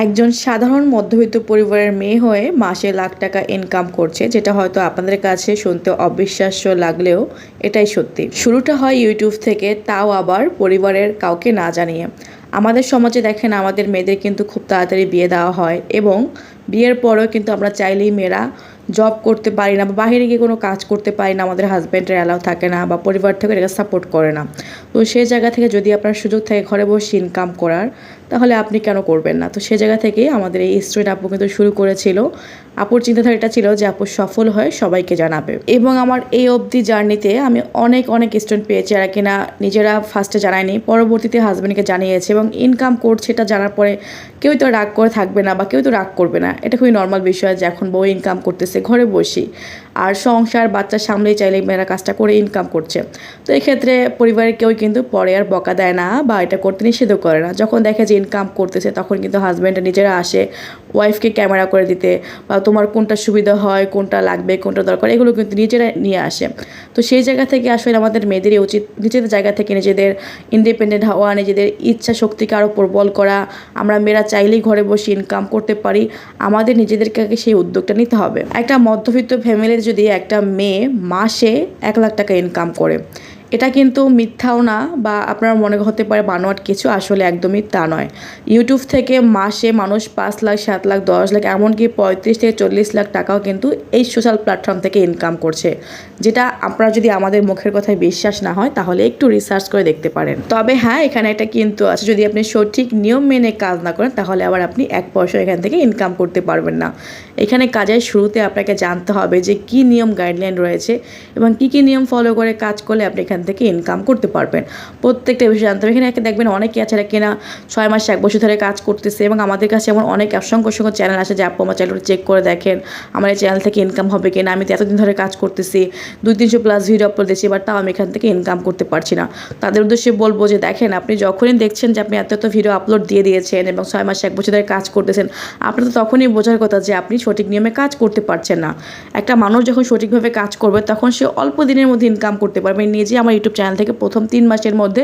একজন সাধারণ মধ্যবিত্ত পরিবারের মেয়ে হয়ে মাসে লাখ টাকা ইনকাম করছে, যেটা হয়তো আপনাদের কাছে শুনতে অবিশ্বাস্য লাগলেও এটাই সত্যি। শুরুটা হয় ইউটিউব থেকে, তাও আবার পরিবারের কাউকে না জানিয়ে। আমাদের সমাজে দেখেন, আমাদের মেয়েদের কিন্তু খুব তাড়াতাড়ি বিয়ে দেওয়া হয় এবং বিয়ের পরেও কিন্তু আমরা চাইলেই মেয়েরা জব করতে পারি না বা বাইরে গিয়ে কোনো কাজ করতে পারি না, আমাদের হাজব্যান্ডের অ্যালাউ থাকে না বা পরিবার থেকে এটা সাপোর্ট করে না। তো সেই জায়গা থেকে যদি আপনার সুযোগ থাকে ঘরে বসে ইনকাম করার, তাহলে আপনি কেন করবেন না? তো সে জায়গা থেকেই আমাদের এই স্টুডেন্ট আপু কিন্তু শুরু করেছিল। আপুর চিন্তাধারা এটা ছিল যে আপু সফল হয়ে সবাইকে জানাবে। এবং আমার এই অবধি জার্নিতে আমি অনেক স্টুডেন্ট পেয়েছি যারা কিনা নিজেরা ফার্স্টে জানায়নি, পরবর্তীতে হাজব্যান্ডকে জানিয়েছে এবং ইনকাম করছে। এটা জানার পরে কেউই তো রাগ করে থাকবে না বা কেউ তো রাগ করবে না। এটা খুবই নর্মাল বিষয় যে এখন বউ ইনকাম করতেছে ঘরে বসি, আর সংসার বাচ্চা সামলেই চাইলে মেয়েরা কাজটা করে ইনকাম করছে। তো এক্ষেত্রে পরিবারের কেউ কিন্তু পরে আর বকা দেয় না বা এটা করতে নিষেধও করে না। যখন দেখে যে ইনকাম করতেছে তখন কিন্তু হাজব্যান্ডরা নিজেরা আসে ওয়াইফকে ক্যামেরা করে দিতে, বা তোমার কোনটা সুবিধা হয়, কোনটা লাগবে, কোনটা দরকার, এগুলো কিন্তু নিজেরা নিয়ে আসে। তো সেই জায়গা থেকে আসলে আমাদের মেয়েদেরই উচিত নিজেদের জায়গা থেকে নিজেদের ইন্ডিপেন্ডেন্ট হওয়া, নিজেদের ইচ্ছা শক্তিকে আরও প্রবল করা। আমরা মেয়েরা চাইলেই ঘরে বসে ইনকাম করতে পারি, আমাদের নিজেদেরকে সেই উদ্যোগটা নিতে হবে। একটা মধ্যবিত্ত ফ্যামিলির যদি একটা মেয়ে মাসে 1 লাখ টাকা ইনকাম করে, এটা কিন্তু মিথ্যাও না বা আপনার মনে হতে পারে বানোয়াট কিছু, আসলে একদমই তা নয়। ইউটিউব থেকে মাসে মানুষ 5 লাখ, 7 লাখ, 10 লাখ, এমনকি 35 থেকে 40 লাখ টাকাও কিন্তু এই সোশ্যাল প্ল্যাটফর্ম থেকে ইনকাম করছে, যেটা আপনারা যদি আমাদের মুখের কথায় বিশ্বাস না হয় তাহলে একটু রিসার্চ করে দেখতে পারেন। তবে হ্যাঁ, এখানে একটা কিন্তু আছে, যদি আপনি সঠিক নিয়ম মেনে কাজ না করেন তাহলে আবার আপনি 1 পয়সা এখান থেকে ইনকাম করতে পারবেন না। এখানে কাজের শুরুতে আপনাকে জানতে হবে যে কী নিয়ম গাইডলাইন রয়েছে এবং কী নিয়ম ফলো করে কাজ করলে আপনি এখান থেকে ইনকাম করতে পারবেন। প্রত্যেকটা বিষয় জানতে হবে। এখানে দেখবেন অনেকে আছে কিনা 6 মাস 1 বছর ধরে কাজ করতেছে এবং আমাদের কাছে এমন অনেক অসংখ্য চ্যানেল আছে যে আপু আমার চ্যানেলটা চেক করে দেখেন আমার এই চ্যানেল থেকে ইনকাম হবে কিনা, আমি তো এতদিন ধরে কাজ করতেছি, 200-300 প্লাস ভিডিও আপলোড দিচ্ছি, এবার তাও আমি এখান থেকে ইনকাম করতে পারছি না। তাদের উদ্দেশ্যে বলবো যে দেখেন, আপনি যখনই দেখছেন যে আপনি এত ভিডিও আপলোড দিয়ে দিয়েছেন এবং 6 মাস 1 বছর ধরে কাজ করতেছেন, আপনার তো তখনই বোঝার কথা যে আপনি সঠিক নিয়মে কাজ করতে পারছেন না। একটা মানুষ যখন সঠিকভাবে কাজ করবে তখন সে অল্প দিনের মধ্যে ইনকাম করতে পারবে। নিজে আমার ইউটিউব চ্যানেল থেকে প্রথম 3 মাসের মধ্যে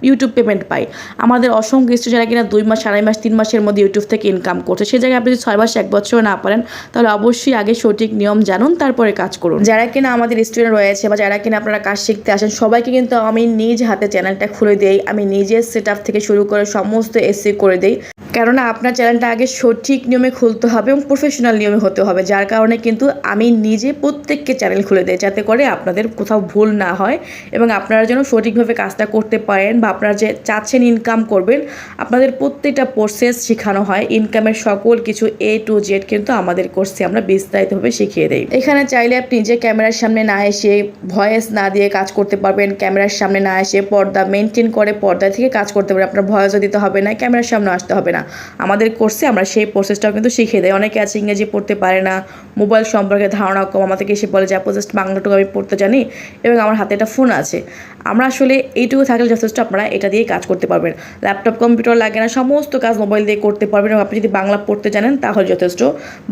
ইউটিউব পেমেন্ট পাই। আমাদের অসংখ্য স্টুডেন্ট যারা কিনা 2 মাস, 2.5 মাস, 3 মাসের মধ্যে ইউটিউব থেকে ইনকাম করছে। সে জায়গায় আপনি যদি 6 মাস 1 বছর না পারেন তাহলে অবশ্যই আগে সঠিক নিয়ম জানুন, তারপরে কাজ করুন। যারা কিনা আমাদের স্টুডেন্ট রয়েছে বা যারা কিনা আপনারা কাজ শিখতে আসেন, সবাইকে কিন্তু আমি নিজ হাতে চ্যানেলটা খুলে দিই। আমি নিজের সেট আপ থেকে শুরু করে সমস্ত এসি করে দিই, কেননা আপনার চ্যানেলটা আগে সঠিক নিয়মে খুলতে হবে এবং প্রফেশনাল নিয়মে হতে হবে। যার কারণে কিন্তু আমি নিজে প্রত্যেককে চ্যানেল খুলে দিই, যাতে করে আপনাদের কোথাও ভুল না হয় এবং আপনারা যেন সঠিকভাবে কাজটা করতে পারেন বা আপনারা যে চাচ্ছেন ইনকাম করবেন, আপনাদের প্রত্যেকটা প্রসেস শেখানো হয়। ইনকামের সকল কিছু A to Z কিন্তু আমাদের কোর্সে আমরা বিস্তারিতভাবে শিখিয়ে দিই। এখানে চাইলে আপনি যে ক্যামেরার সামনে না এসে, ভয়েস না দিয়ে কাজ করতে পারবেন, ক্যামেরার সামনে না এসে পর্দা মেনটেন করে পর্দা থেকে কাজ করতে পারবেন। আপনার ভয়েসও দিতে হবে না, ক্যামেরার সামনে আসতে হবে না। আমাদের কোর্সে আমরা সেই প্রসেসটাও কিন্তু শিখিয়ে দেয়। অনেকে আছে ইংরেজি পড়তে পারে না, মোবাইল সম্পর্কে ধারণা কম, আমাদেরকে এসে বলে যে আপু জাস্ট বাংলাটুকু আমি পড়তে জানি এবং আমার হাতে একটা ফোন আছে। আমরা আসলে এইটুকু থাকলে যথেষ্ট, আপনারা এটা দিয়েই কাজ করতে পারবেন। ল্যাপটপ কম্পিউটার লাগে না, সমস্ত কাজ মোবাইল দিয়ে করতে পারবেন এবং আপনি যদি বাংলা পড়তে জানেন তাহলে যথেষ্ট।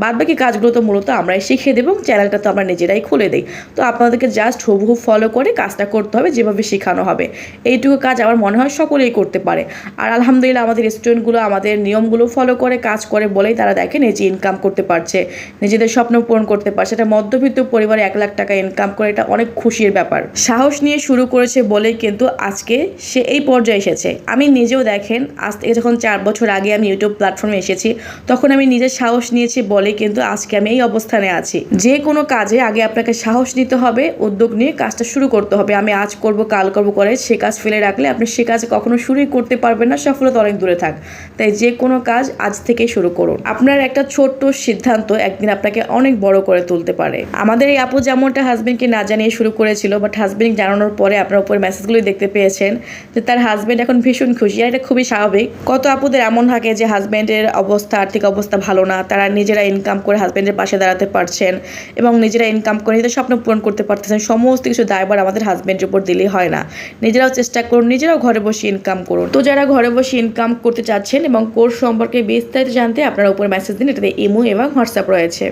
বাদবাকি কাজগুলো তো মূলত আমরাই শিখিয়ে দেবো, চ্যানেলটা তো আমরা নিজেরাই খুলে দিই। তো আপনাদেরকে জাস্ট হুবহু ফলো করে কাজটা করতে হবে যেভাবে শেখানো হবে। এইটুকু কাজ আমার মনে হয় সকলেই করতে পারে। আর আলহামদুলিল্লাহ আমাদের স্টুডেন্টগুলো আমাদের নিয়মগুলো ফলো করে কাজ করে বলেই তারা দেখেন এই যে ইনকাম করতে পারছে, নিজেদের স্বপ্ন পূরণ করতে পারছে। এটা মধ্যবিত্ত পরিবারে 1 লাখ টাকা ইনকাম করে, এটা অনেক খুশির ব্যাপার। সাহস নিয়ে শুরু করেছে বলেই কিন্তু আজকে সে এই পর্যায়ে এসেছে। আমি নিজেও দেখেন, আজ থেকে যখন 4 বছর আগে আমি ইউটিউব প্ল্যাটফর্মে এসেছি, তখন আমি নিজের সাহস নিয়েছি বলেই কিন্তু আজকে আমি এই অবস্থানে আছি। যে কোনো কাজে আগে আপনাকে সাহস নিতে হবে, উদ্যোগ নিয়ে কাজটা শুরু করতে হবে। আমি আজ করব কাল করব করে সে কাজ ফেলে রাখলে আপনি সে কাজ কখনো শুরুই করতে পারবেন না, সফলতা অনেক দূরে থাক। তাই যে কোনো কাজ আজ থেকেই শুরু করুন। আপনার একটা ছোট্ট সিদ্ধান্ত একদিন আপনাকে অনেক বড় করে তুলতে পারে। আমাদের এই আপু যেমনটা হাজবেন্ডকে না জানিয়ে শুরু করেছিল, বাট হাজবেন্ড জানানোর পরে আপনার উপরে মেসেজগুলোই দেখতে পেয়েছেন যে তার হাজবেন্ড এখন ভীষণ খুশি। আর এটা খুবই স্বাভাবিক। কত আপুদের এমন থাকে যে হাজবেন্ডের অবস্থা, আর্থিক অবস্থা ভালো না, তারা নিজেরা ইনকাম করে হাজবেন্ডের পাশে দাঁড়াতে পারছেন এবং নিজেরা ইনকাম করে নিজেদের স্বপ্ন পূরণ করতে পারতেছেন। সমস্ত কিছু দায়ভার আমাদের হাজবেন্ডের উপর দিলেই হয় না। নিজেরাও চেষ্টা করুন, নিজেরাও ঘরে বসে ইনকাম করুন। তো যারা ঘরে বসে ইনকাম করতে চাচ্ছেন এবং কোর্স সম্পর্কে বিস্তারিত জানতে আপনারা উপরে মেসেজ দিন, এটাতে ইমো এবং হোয়াটসঅ্যাপ রয়েছে।